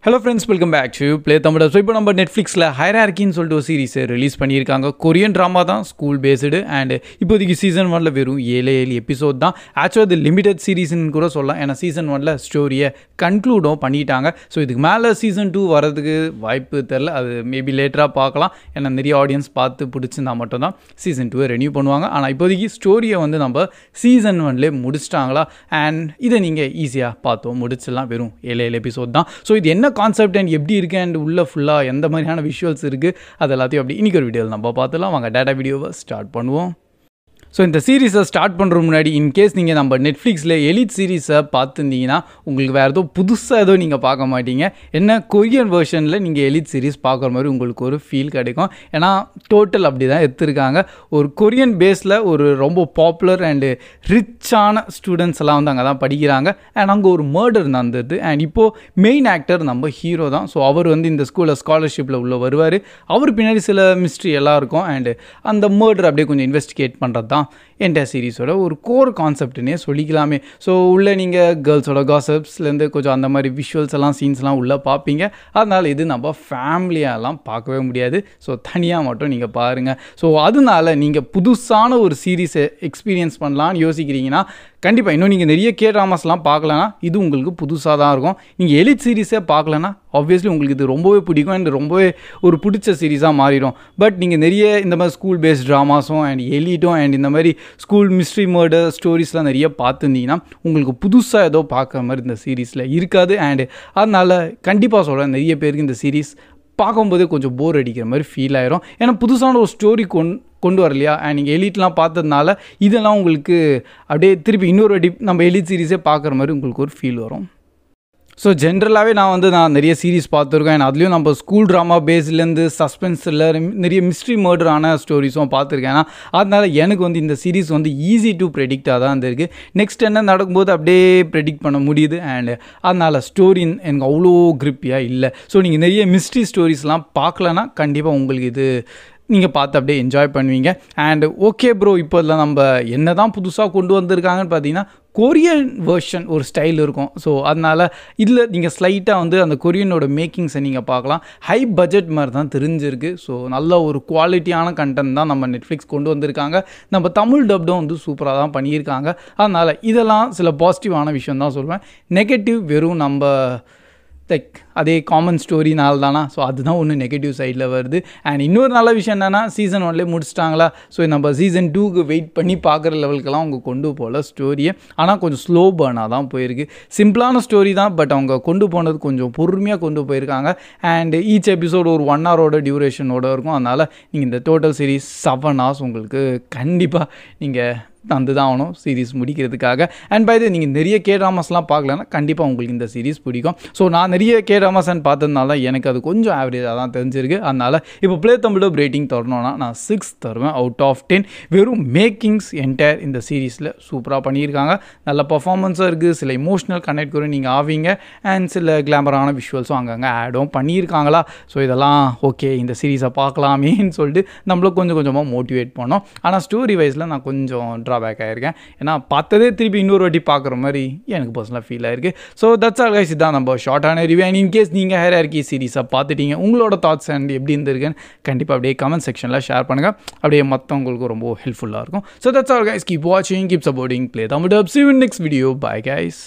Hello friends, welcome back to play Tamil. So இப்போ நம்ம நெட்ஃப்ளிக்ஸில் ஹைரார்க்கின்னு சொல்லிட்டு ஒரு சீரிஸை ரிலீஸ் பண்ணியிருக்காங்க. கொரியன் ட்ராமா தான், ஸ்கூல் பேஸ்டு. அண்ட் இப்போதைக்கு சீசன் 1 வெறும் 7 எபிசோட் தான். ஆக்சுவலாக அது லிமிடெட் சீரீஸ்ன்னு கூட சொல்லலாம். ஏன்னா சீசன் 1 ஸ்டோரியை கன்க்ளூடும் பண்ணிட்டாங்க. ஸோ இதுக்கு மேலே சீசன் 2 வரதுக்கு வாய்ப்பு தெரில. அது மேபி லேட்டராக பார்க்கலாம். ஏன்னா நிறைய ஆடியன்ஸ் பார்த்து பிடிச்சிருந்தா மட்டும்தான் சீசன் 2 ரெனியூ பண்ணுவாங்க. ஆனால் இப்போதைக்கு ஸ்டோரியை வந்து நம்ம சீசன் 1 முடிச்சிட்டாங்களா. அண்ட் இதை நீங்கள் ஈஸியாக பார்த்தோம் முடிச்சிடலாம். வெறும் 7 எபிசோட் தான். ஸோ இது என்ன கான்செப்ட் அண்ட் எப்படி இருக்குது அண்ட் உள்ள ஃபுல்லாக எந்த மாதிரியான விஷுவல்ஸ் இருக்குது அது எல்லாத்தையும் அப்படி இன்றைக்கி ஒரு வீடியோவில் நம்ம பார்த்துலாம். வாங்க டேட்டா வீடியோவை ஸ்டார்ட் பண்ணுவோம். ஸோ இந்த சீரீஸை ஸ்டார்ட் பண்ணுறதுக்கு முன்னாடி இன்கேஸ் நீங்கள் நம்ம நெட்ஃப்ளிக்ஸில் எலிட் சீரீஸை பார்த்துருந்தீங்கன்னா உங்களுக்கு வேறு ஏதோ புதுசாக ஏதோ நீங்கள் பார்க்க மாட்டீங்க. என்ன கொரியன் வெர்ஷனில் நீங்கள் எலிட் சீரீஸ் பார்க்குற மாதிரி உங்களுக்கு ஒரு ஃபீல் கிடைக்கும். ஏன்னா டோட்டல் அப்படி தான் எடுத்துருக்காங்க. ஒரு கொரியன் பேஸில் ஒரு ரொம்ப பாப்புலர் அண்டு ரிச்சான ஸ்டூடெண்ட்ஸ் எல்லாம் வந்து அங்கே தான் படிக்கிறாங்க. அண்ட் அங்கே ஒரு மர்டர் நடந்தது. அண்ட் இப்போது மெயின் ஆக்டர் நம்ம ஹீரோ தான். ஸோ அவர் வந்து இந்த ஸ்கூலில் ஸ்காலர்ஷிப்பில் உள்ள வருவார். அவர் பின்னாடி சில மிஸ்ட்ரி எல்லாம் இருக்கும். அண்டு அந்த மர்டர் அப்படியே கொஞ்சம் இன்வெஸ்டிகேட் பண்ணுறது தான் என்டையர் சீரீஸோட ஒரு கோர் கான்செப்ட்னே சொல்லிக்கலாமே. ஸோ உள்ளே நீங்கள் கேர்ள்ஸோட காசப்ஸ்லேருந்து கொஞ்சம் அந்த மாதிரி விஷுவல்ஸ் எல்லாம் சீன்ஸ்லாம் உள்ளே பார்ப்பீங்க. அதனால் இது நம்ம ஃபேமிலியாலாம் பார்க்கவே முடியாது. ஸோ தனியாக மட்டும் நீங்கள் பாருங்கள். ஸோ அதனால நீங்கள் புதுசான ஒரு சீரீஸை எக்ஸ்பீரியன்ஸ் பண்ணலான்னு யோசிக்கிறீங்கன்னா கண்டிப்பாக இன்னும் நீங்கள் நிறைய ட்ராமாஸ்லாம் பார்க்கலன்னா இது உங்களுக்கு புதுசாக தான் இருக்கும். நீங்கள் எலிட் சீரீஸே பார்க்கலன்னா ஆப்வியஸ்லி உங்களுக்கு இது ரொம்பவே பிடிக்கும் அண்ட் ரொம்பவே ஒரு பிடிச்ச சீரீஸாக மாறிடும். பட் நீங்கள் நிறைய இந்த மாதிரி ஸ்கூல் பேஸ்ட் ட்ராமாஸும் அண்ட் எலிட்டும் அண்ட் இந்த மாதிரி ஸ்கூல் மிஸ்ட்ரி மர்டர் ஸ்டோரிஸ்லாம் நிறைய பார்த்துருந்தீங்கன்னா உங்களுக்கு புதுசாக ஏதோ பார்க்குற மாதிரி இந்த சீரீஸில் இருக்காது. அண்டு அதனால் கண்டிப்பாக சொல்கிறேன், நிறைய பேருக்கு இந்த சீரீஸ் பார்க்கும்போதே கொஞ்சம் போர் அடிக்கிற மாதிரி ஃபீல் ஆயிரும். ஏன்னா புதுசான ஒரு ஸ்டோரி கொண்டு வரலையா. அண்ட் நீங்கள் எலிட்லாம் பார்த்ததுனால இதெல்லாம் உங்களுக்கு அப்படியே திருப்பி இன்னொரு நம்ம எலிட் சீரீஸே பார்க்குற மாதிரி உங்களுக்கு ஒரு ஃபீல் வரும். ஸோ ஜென்ரலாகவே நான் நிறைய சீரீஸ் பார்த்துருக்கேன். அதுலேயும் நம்ம ஸ்கூல் ட்ராமா பேஸ்லேருந்து சஸ்பென்ஸில் நிறைய மிஸ்ட்ரி மர்டரான ஸ்டோரிஸும் பார்த்துருக்கேன். அதனால் எனக்கு வந்து இந்த சீரீஸ் வந்து ஈஸி டு ப்ரெடிக்டாக தான் இருந்திருக்கு. நெக்ஸ்ட் என்ன நடக்கும்போது அப்படியே ப்ரெடிக்ட் பண்ண முடியுது. அண்ட் அதனால் ஸ்டோரி எனக்கு அவ்வளோ கிரிப்பியாக இல்லை. ஸோ நீங்கள் நிறைய மிஸ்ட்ரி ஸ்டோரிஸ்லாம் பார்க்கலன்னா கண்டிப்பாக உங்களுக்கு இது நீங்கள் பார்த்து அப்படியே என்ஜாய் பண்ணுவீங்க. அண்ட் ஓகே ப்ரோ, இப்போ இதில் நம்ம என்ன தான் புதுசாக கொண்டு வந்திருக்காங்கன்னு பார்த்தீங்கன்னா கொரியன் வெர்ஷன் ஒரு ஸ்டைல் இருக்கும். ஸோ அதனால் இதில் நீங்கள் ஸ்லைட்டாக வந்து அந்த கொரியனோட மேக்கிங்ஸை நீங்கள் பார்க்கலாம். ஹை பட்ஜெட் மாதிரி தான் தெரிஞ்சிருக்கு. ஸோ நல்ல ஒரு குவாலிட்டியான கண்டென்ட் தான் நம்ம நெட்ஃப்ளிக்ஸ் கொண்டு வந்திருக்காங்க. நம்ம தமிழ் டப்டும் வந்து சூப்பராக தான் பண்ணியிருக்காங்க. அதனால் இதெல்லாம் சில பாசிட்டிவான விஷயம் தான் சொல்லுவேன். நெகட்டிவ் வெறும் நம்ம அதே காமன் ஸ்டோரினால தானா. ஸோ அதுதான் ஒன்று நெகட்டிவ் சைடில் வருது. அண்ட் இன்னொரு நல்ல விஷயம் என்னென்னா சீசன் 1 முடிச்சிட்டாங்களா. ஸோ நம்ம சீசன் 2க்கு வெயிட் பண்ணி பார்க்குற லெவலுக்கெல்லாம் அவங்க கொண்டு போகல ஸ்டோரியை. ஆனால் கொஞ்சம் ஸ்லோ பர்னாக தான் போயிருக்கு. சிம்பிளான ஸ்டோரி தான், பட் அவங்க கொண்டு போனது கொஞ்சம் பொறுமையாக கொண்டு போயிருக்காங்க. அண்ட் ஈச் எபிசோடு ஒரு 1 ஹவரோட டியூரேஷனோடு இருக்கும். அதனால் நீங்கள் இந்த டோட்டல் சீரீஸ் 7 ஹவர்ஸ் உங்களுக்கு கண்டிப்பாக நீங்கள் தந்து தான் ஆகணும் சீரீஸ் முடிக்கிறதுக்காக. அண்ட் பை த நீங்கள் நிறைய ட்ராமாஸ்லாம் பார்க்கலன்னா கண்டிப்பாக உங்களுக்கு இந்த சீரீஸ் பிடிக்கும். ஸோ நான் நிறைய ட்ராமாஸ் பார்த்ததுனால எனக்கு அது கொஞ்சம் ஆவரேஜாக தான் தெரிஞ்சிருக்கு. அதனால் இப்போ ப்ளே தமிழ் ரேட்டிங் தரணும்னா நான் 6 தருவேன் அவுட் ஆஃப் 10. வெறும் மேக்கிங்ஸ் என்டையர் இந்த சீரீஸில் சூப்பராக பண்ணியிருக்காங்க. நல்ல பர்ஃபார்மன்ஸாக இருக்குது. சில இமோஷனல் கனெக்ட் கூட நீங்கள் ஆவீங்க. அண்ட் சில கிளாமரான விஷுவல்ஸும் அங்கங்கே ஆடும் பண்ணியிருக்காங்களா. ஸோ இதெல்லாம் ஓகே, இந்த சீரீஸை பார்க்கலாமேன்னு சொல்லிட்டு நம்மள கொஞ்சம் கொஞ்சமாக மோட்டிவேட் பண்ணோம். ஆனால் ஸ்டோரி வைஸில் நான் கொஞ்சம் ட்ராபேக் ஆகிருக்கேன். ஏன்னா பார்த்ததே திருப்பி இன்னொரு வாட்டி பார்க்குற மாதிரி எனக்கு பர்சனலாக ஃபீல் ஆயிருக்கு. ஸோ தட்ஸ் ஆல் கைஸ், இதுதான் நம்ம ஷார்ட்டான ரிவ்யூ. அண்ட் இன்கேஸ் நீங்கள் ஹைரார்க்கி சீரீஸை பார்த்துட்டீங்க, உங்களோட தாட்ஸ் அண்ட் எப்படி இருந்திருக்குன்னு கண்டிப்பாக அப்படியே கமெண்ட் செக்ஷனில் ஷேர் பண்ணுங்கள். அப்படியே மற்றவங்களுக்கு ரொம்ப ஹெல்ப்ஃபுல்லாக இருக்கும். So that's all guys, keep வாட்சிங், keep supporting play Tamil. See you in next video. Bye guys.